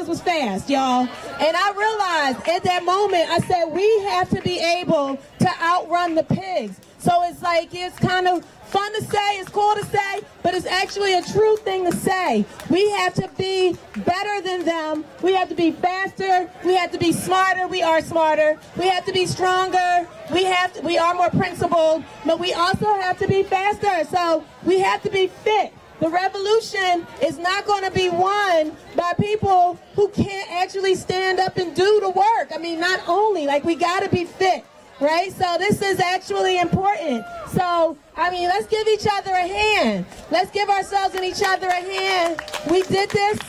was fast, y'all. And I realized at that moment, I said, we have to be able to outrun the pigs. So it's like, it's kind of fun to say, it's cool to say, but it's actually a true thing to say. We have to be better than them. We have to be faster. We have to be smarter. We are smarter. We have to be stronger. We are more principled, but we also have to be faster. So we have to be fit. The revolution is not going to be won by people who can't actually stand up and do the work. I mean, not only, like, we got to be fit, right? So this is actually important. So, I mean, let's give each other a hand. Let's give ourselves and each other a hand. We did this.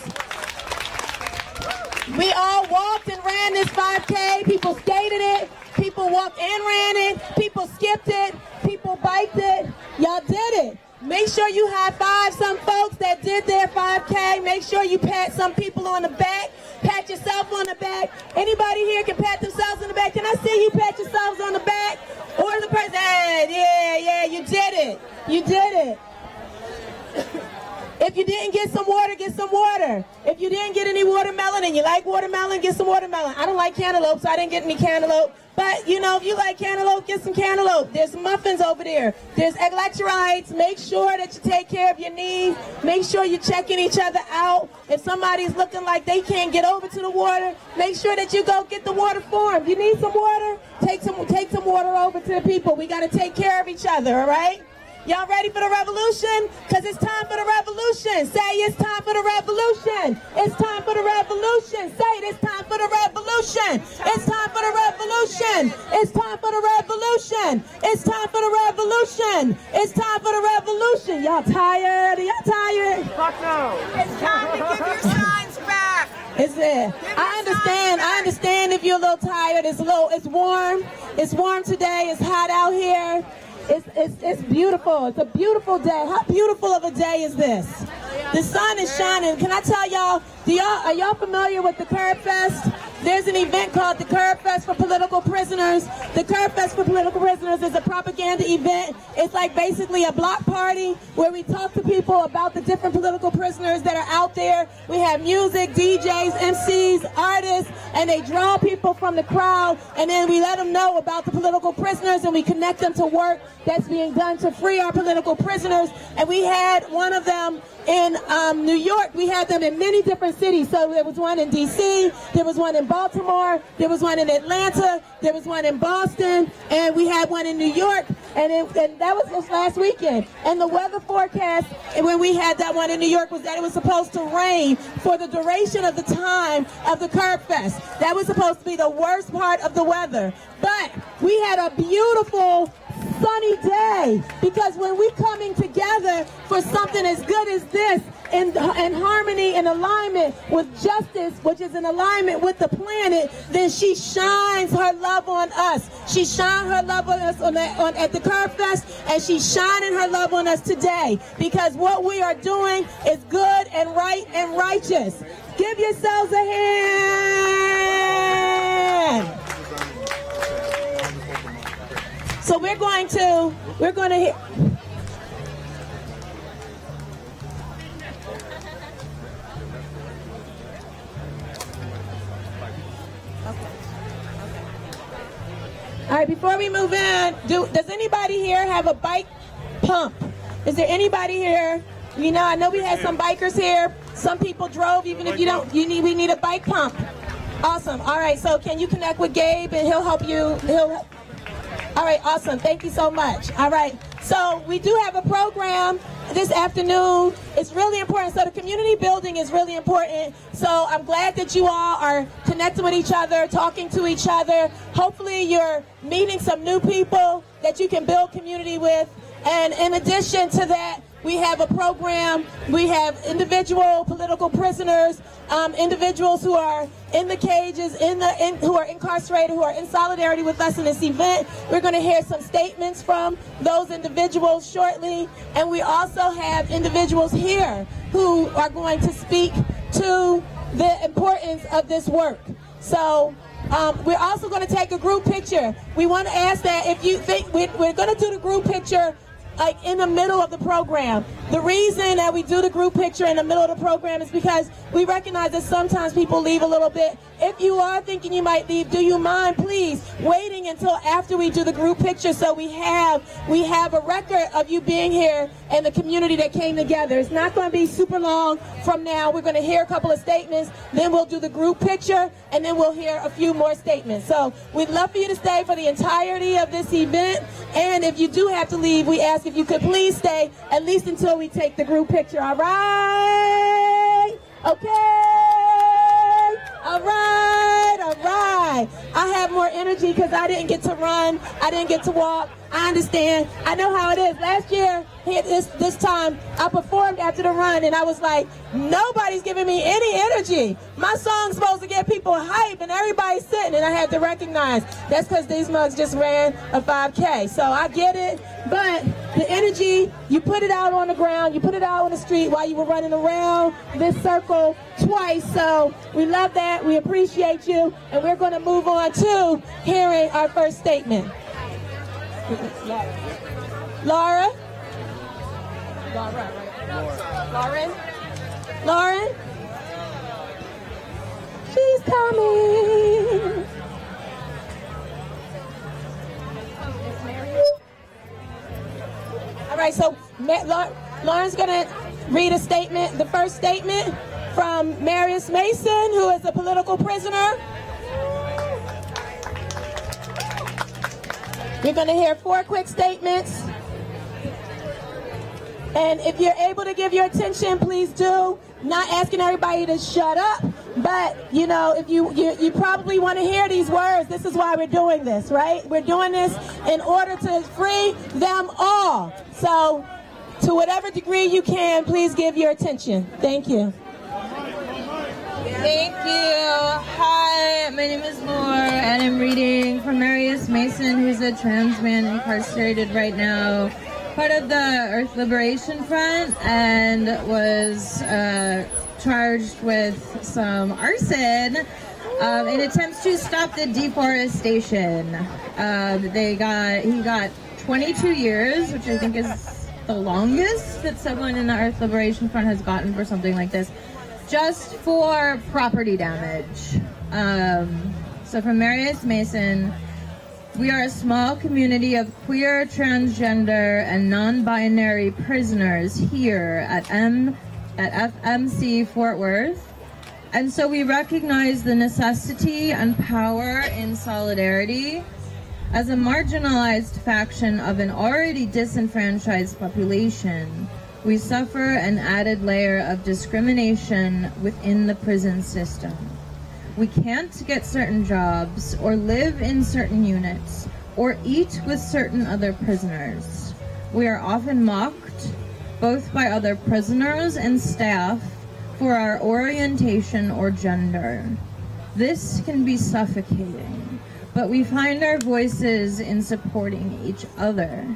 We all walked and ran this 5K. People skated it. People walked and ran it. People skipped it. People biked it. Y'all did it. Make sure you high-five some folks that did their 5K. Make sure you pat some people on the back. Pat yourself on the back. Anybody here can pat themselves on the back? Can I see you pat yourselves on the back? Or the person, yeah, you did it. You did it. If you didn't get some water, get some water. If you didn't get any watermelon and you like watermelon, get some watermelon. I don't like cantaloupe, so I didn't get any cantaloupe. But, you know, if you like cantaloupe, get some cantaloupe. There's some muffins over there. There's electrolytes. Make sure that you take care of your needs. Make sure you're checking each other out. If somebody's looking like they can't get over to the water, make sure that you go get the water for them. You need some water? Take some water over to the people. We got to take care of each other, all right? Y'all ready for the revolution? Because it's time for the revolution. Say it's time for the revolution. It's time for the revolution. Say it, it's time for the revolution. It's time for the revolution. It's time for the revolution. It's time for the revolution. It's time for the revolution. Y'all tired? Y'all tired? Fuck no. It's time to give your signs back. Is it? I understand if you're a little tired. It's warm. It's warm today. It's hot out here. It's beautiful. It's a beautiful day. How beautiful of a day is this? The sun is shining. Can I tell y'all, are y'all familiar with the Curb Fest? There's an event called the Curb Fest for Political Prisoners. The Curb Fest for Political Prisoners is a propaganda event. It's like basically a block party where we talk to people about the different political prisoners that are out there. We have music, DJs, MCs, artists, and they draw people from the crowd, and then we let them know about the political prisoners, and we connect them to work that's being done to free our political prisoners. And we had one of them in New York. We had them in many different cities. So there was one in D.C., there was one in Baltimore, there was one in Atlanta, there was one in Boston, and we had one in New York, and that was just last weekend. And the weather forecast when we had that one in New York was that it was supposed to rain for the duration of the time of the Curb Fest. That was supposed to be the worst part of the weather. But we had a beautiful sunny day, because when we're coming together for something as good as this, in harmony and alignment with justice, which is in alignment with the planet, then she shines her love on us. She shined her love on us at the Curb Fest, and she's shining her love on us today, because what we are doing is good and right and righteous. Give yourselves a hand. So we're going to hear. All right, before we move in, does anybody here have a bike pump? Is there anybody here? You know, I know we had some bikers here. Some people drove, even if you don't, we need a bike pump. Awesome. All right, so can you connect with Gabe and he'll help you? All right, awesome. Thank you so much. All right, so we do have a program this afternoon. It's really important. So the community building is really important. So I'm glad that you all are connecting with each other, talking to each other. Hopefully you're meeting some new people that you can build community with. And in addition to that, we have a program. We have individual political prisoners, individuals who are in the cages, who are incarcerated, who are in solidarity with us in this event. We're going to hear some statements from those individuals shortly. And we also have individuals here who are going to speak to the importance of this work. So we're also going to take a group picture. We want to ask that if you think we're going to do the group picture like in the middle of the program. The reason that we do the group picture in the middle of the program is because we recognize that sometimes people leave a little bit. If you are thinking you might leave, do you mind please waiting until after we do the group picture so we have a record of you being here and the community that came together. It's not going to be super long from now. We're going to hear a couple of statements, then we'll do the group picture, and then we'll hear a few more statements. So we'd love for you to stay for the entirety of this event, and if you do have to leave, we ask if you could please stay at least until we take the group picture. All right? Okay? All right, all right. I have more energy because I didn't get to run. I didn't get to walk. I understand. I know how it is. Last year, this time, I performed after the run, and I was like, nobody's giving me any energy. My song's supposed to get people hype, and everybody's sitting, and I had to recognize that's because these mugs just ran a 5K. So I get it, but the energy, you put it out on the ground, you put it out on the street while you were running around this circle twice. So we love that. We appreciate you, and we're going to move on to hearing our first statement. Laura? Lauren? She's coming. All right, so Lauren's going to read a statement, the first statement from Marius Mason, who is a political prisoner. We're going to hear 4 quick statements. And if you're able to give your attention, please do. Not asking everybody to shut up, but you know, if you probably want to hear these words. This is why we're doing this, right? We're doing this in order to free them all. So, to whatever degree you can, please give your attention. Thank you. Thank you. Hi, my name is Laura, and I'm reading from Marius Mason, who's a trans man incarcerated right now, part of the Earth Liberation Front, and was charged with some arson in attempts to stop the deforestation. He got 22 years, which I think is the longest that someone in the Earth Liberation Front has gotten for something like this, just for property damage. So from Marius Mason, we are a small community of queer, transgender, and non-binary prisoners here at FMC Fort Worth. And so we recognize the necessity and power in solidarity. As a marginalized faction of an already disenfranchised population, we suffer an added layer of discrimination within the prison system. We can't get certain jobs, or live in certain units, or eat with certain other prisoners. We are often mocked, both by other prisoners and staff, for our orientation or gender. This can be suffocating, but we find our voices in supporting each other.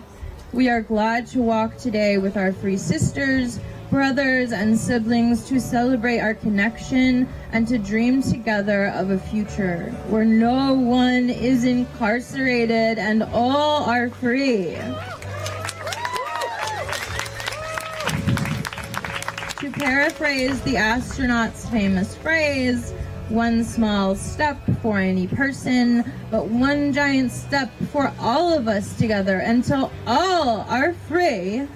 We are glad to walk today with our free sisters, brothers, and siblings to celebrate our connection and to dream together of a future where no one is incarcerated and all are free. To paraphrase the astronaut's famous phrase, one small step for any person, but one giant step for all of us together until all are free.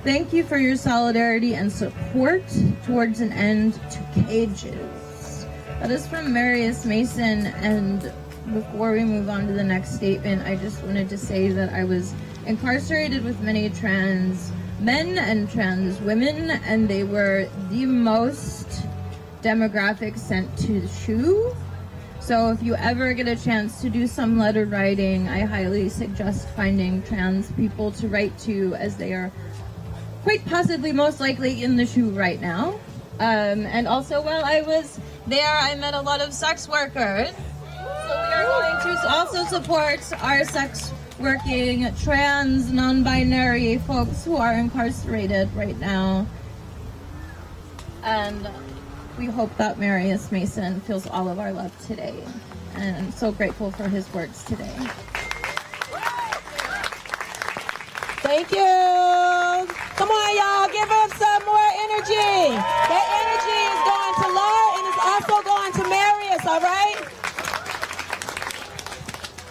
Thank you for your solidarity and support towards an end to cages. That is from Marius Mason, and before we move on to the next statement, I just wanted to say that I was incarcerated with many trans men and trans women, and they were the most demographic sent to the SHU. So if you ever get a chance to do some letter writing, I highly suggest finding trans people to write to, as they are quite possibly most likely in the SHU right now. And also while I was there, I met a lot of sex workers. So we are going to also support our sex working trans, non-binary folks who are incarcerated right now. And we hope that Marius Mason feels all of our love today. And I'm so grateful for his words today. Thank you. Come on, y'all. Give him some more energy. That energy is going to Laura and it's also going to Marius, all right?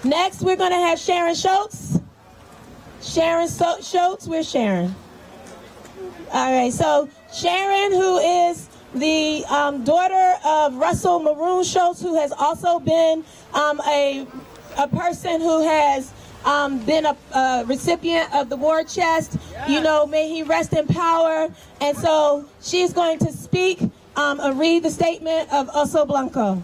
Next, we're going to have Sharon Schultz. Sharon Schultz, where's Sharon? All right, so Sharon, who is the daughter of Russell Maroon Schultz, who has also been a person who has been a recipient of the war chest. You know, may he rest in power. And so she's going to speak and read the statement of Oso Blanco.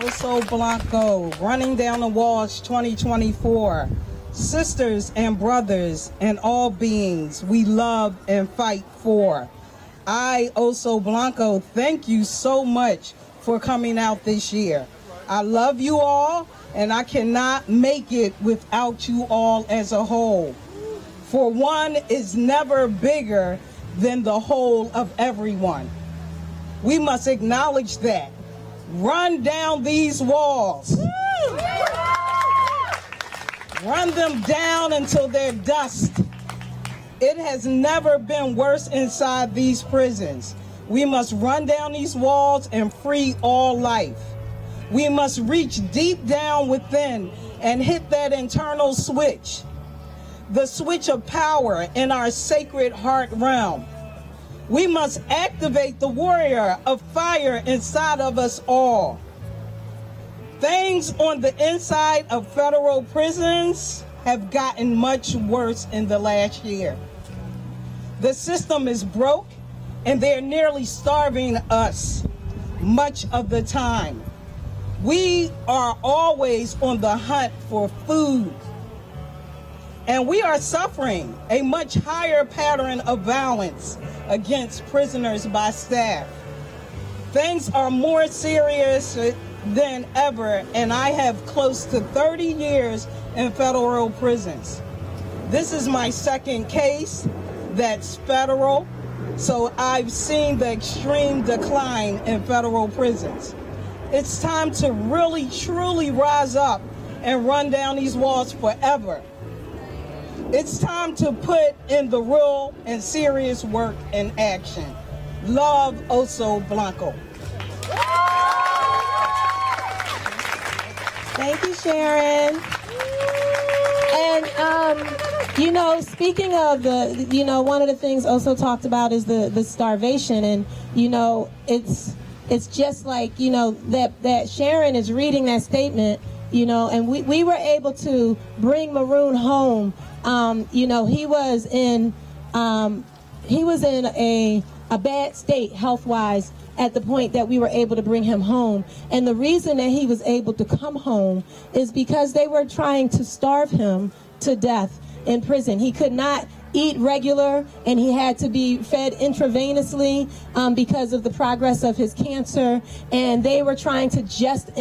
Oso Blanco, Running Down the Walls 2024. Sisters and brothers and all beings we love and fight for. I, Oso Blanco, thank you so much for coming out this year. I love you all, and I cannot make it without you all as a whole. For one is never bigger than the whole of everyone. We must acknowledge that. Run down these walls. Run them down until they're dust. It has never been worse inside these prisons. We must run down these walls and free all life. We must reach deep down within and hit that internal switch, the switch of power in our sacred heart realm. We must activate the warrior of fire inside of us all. Things on the inside of federal prisons have gotten much worse in the last year. The system is broke and they're nearly starving us much of the time. We are always on the hunt for food, and we are suffering a much higher pattern of violence against prisoners by staff. Things are more serious than ever, and I have close to 30 years in federal prisons. This is my second case that's federal, so I've seen the extreme decline in federal prisons. It's time to really, truly rise up and run down these walls forever. It's time to put in the real and serious work and action. Love, Oso Blanco. Thank you, Sharon. And, you know, speaking of the, you know, one of the things Oso talked about is the starvation. And, you know, it's just like, you know, that Sharon is reading that statement, you know, and we were able to bring Maroon home. You know, he was in a bad state health-wise at the point that we were able to bring him home. And the reason that he was able to come home is because they were trying to starve him to death in prison. He could not eat regular, and he had to be fed intravenously because of the progress of his cancer, and they were trying to just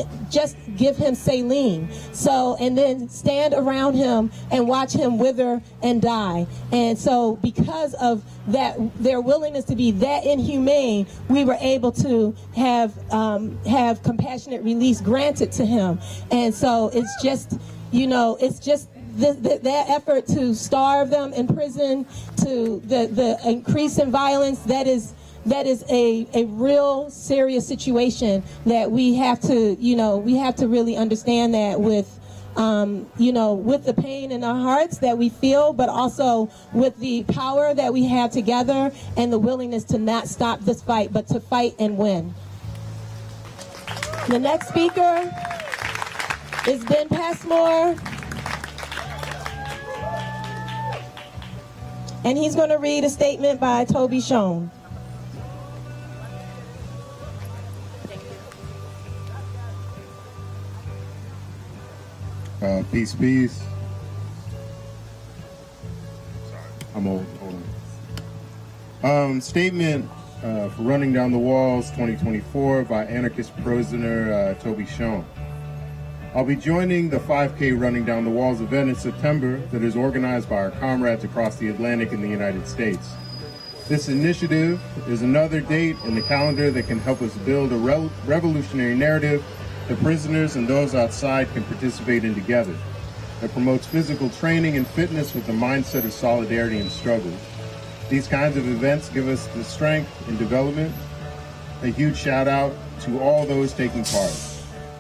give him saline, so, and then stand around him and watch him wither and die. And so because of that, their willingness to be that inhumane, we were able to have compassionate release granted to him. And so it's just, you know, it's just that effort to starve them in prison, to the increase in violence, that is a real serious situation that we have to, you know, we have to really understand that with, you know, with the pain in our hearts that we feel, but also with the power that we have together and the willingness to not stop this fight, but to fight and win. The next speaker is Ben Passmore. And he's going to read a statement by Toby Schoen. Peace, peace. Sorry, I'm old. Hold on. Statement for Running Down the Walls 2024 by anarchist prisoner Toby Schoen. I'll be joining the 5K Running Down the Walls event in September that is organized by our comrades across the Atlantic in the United States. This initiative is another date in the calendar that can help us build a revolutionary narrative the prisoners and those outside can participate in together. It promotes physical training and fitness with a mindset of solidarity and struggle. These kinds of events give us the strength and development. A huge shout out to all those taking part.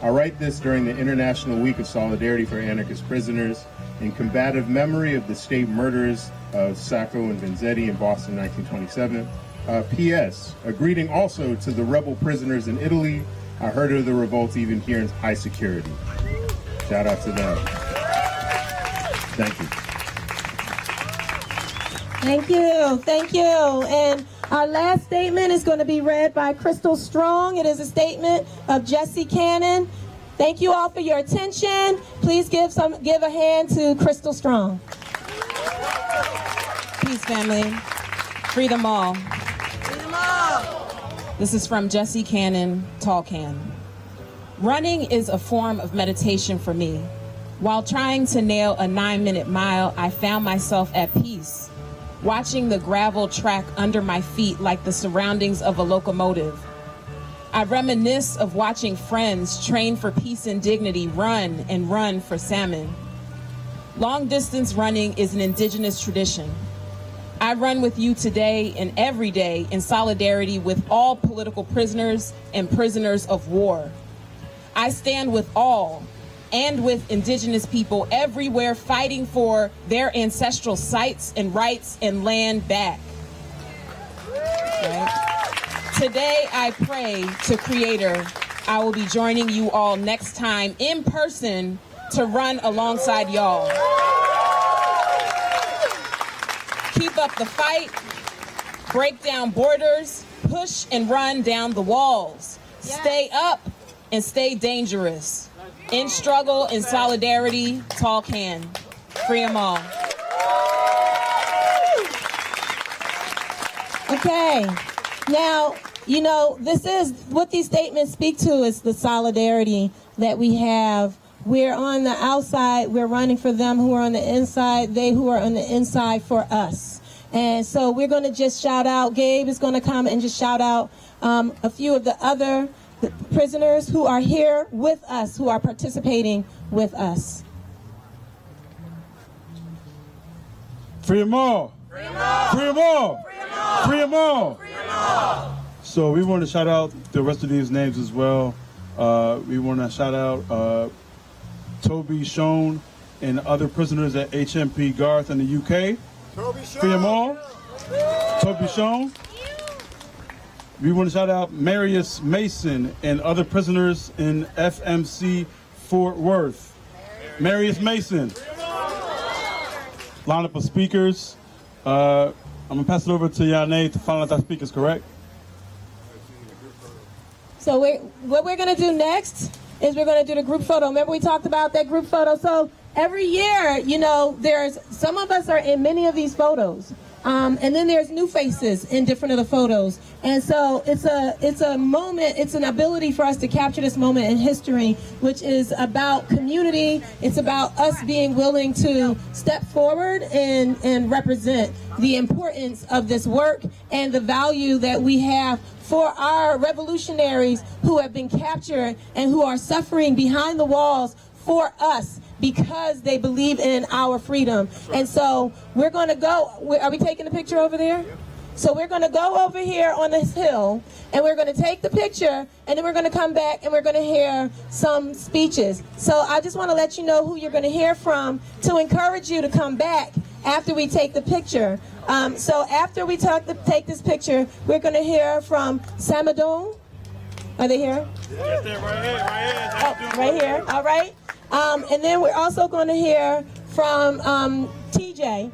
I write this during the International Week of Solidarity for Anarchist Prisoners in combative memory of the state murders of Sacco and Vanzetti in Boston 1927. P.S. A greeting also to the rebel prisoners in Italy. I heard of the revolt even here in high security. Shout out to them. Thank you. Thank you. Thank you. And our last statement is going to be read by Crystal Strong. It is a statement of Jesse Cannon. Thank you all for your attention. Please give a hand to Crystal Strong. Peace, family. Free them all. This is from Jesse Cannon, Tall Can. Running is a form of meditation for me. While trying to nail a 9-minute mile, I found myself at peace, watching the gravel track under my feet like the surroundings of a locomotive. I reminisce of watching friends train for peace and dignity run and run for salmon. Long distance running is an indigenous tradition. I run with you today and every day in solidarity with all political prisoners and prisoners of war. I stand with all and with indigenous people everywhere fighting for their ancestral sites and rights and land back. Okay. Today, I pray to Creator, I will be joining you all next time in person to run alongside y'all. Keep up the fight, break down borders, push and run down the walls. Yes. Stay up and stay dangerous. In struggle and solidarity, Tall Can. Free them all. Okay. Now, you know, this is what these statements speak to is the solidarity that we have. We're on the outside, we're running for them who are on the inside, they who are on the inside for us. And so we're going to just shout out, Gabe is going to come and just shout out a few of the other prisoners who are here with us, who are participating with us. Free them all. Free them all. Free them all. Free them all. Free them all. Free them all. So we want to shout out the rest of these names as well. We want to shout out Toby Schoen and other prisoners at HMP Garth in the UK. Free them all. Toby Schoen. We want to shout out Marius Mason and other prisoners in FMC Fort Worth. Marius Mason. Lineup of speakers. I'm going to pass it over to Yane to finalize our speakers, correct? So what we're going to do next is we're going to do the group photo. Remember we talked about that group photo? So every year, you know, there's some of us are in many of these photos. And then there's new faces in different of the photos. And so it's a moment, it's an ability for us to capture this moment in history, which is about community. It's about us being willing to step forward and represent the importance of this work and the value that we have for our revolutionaries who have been captured and who are suffering behind the walls for us, because they believe in our freedom. And so we're going to go, are we taking a picture over there? So we're going to go over here on this hill, and we're going to take the picture, and then we're going to come back and we're going to hear some speeches. So I just want to let you know who you're going to hear from to encourage you to come back after we take the picture. So after we take this picture, we're going to hear from Samadon. Are they here? Yes, they're right here, right here. Oh, right here, all right. And then we're also going to hear from TJ.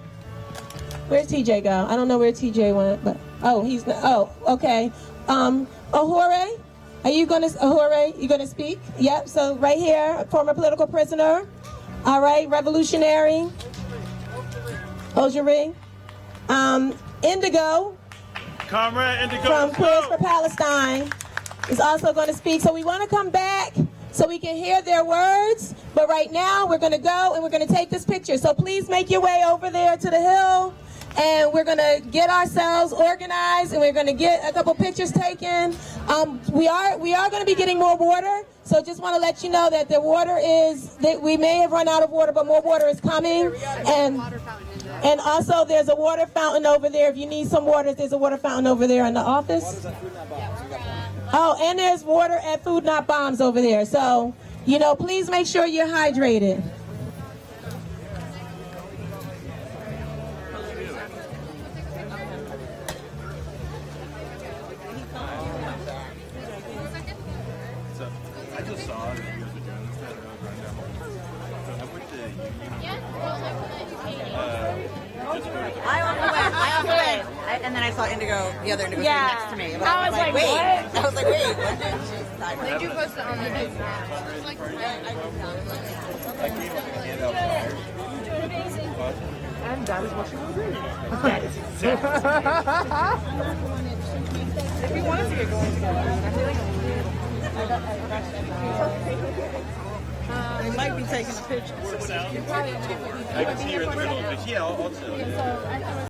Where's TJ go? I don't know where TJ went, but okay. Ahore, are you going to Ahore? You going to speak? Yep. So right here, a former political prisoner. All right, revolutionary. Ojari. Indigo. Comrade Indigo. From Queers for Palestine is also going to speak. So we want to come back so we can hear their words. But right now, we're going to go and we're going to take this picture. So please make your way over there to the hill. and we're gonna get ourselves organized, and we're gonna get a couple pictures taken. We are gonna be getting more water, so just want to let you know that the water that we may have run out of water, but more water is coming. And also there's a water fountain over there. If you need some water, there's a water fountain over there in the office. Oh, and there's water at Food Not Bombs over there. So, please make sure you're hydrated. I just saw it. You guys are doing this. So I went to I also went. And then I saw Indigo, the other Indigo sitting next to me. But I was like, wait. What? I was like, wait. When did you post it on the news? And that is what you will do. If we wanted to get going together, I feel like They might be taking a picture. I can see you're in the middle of it. Yeah, I'll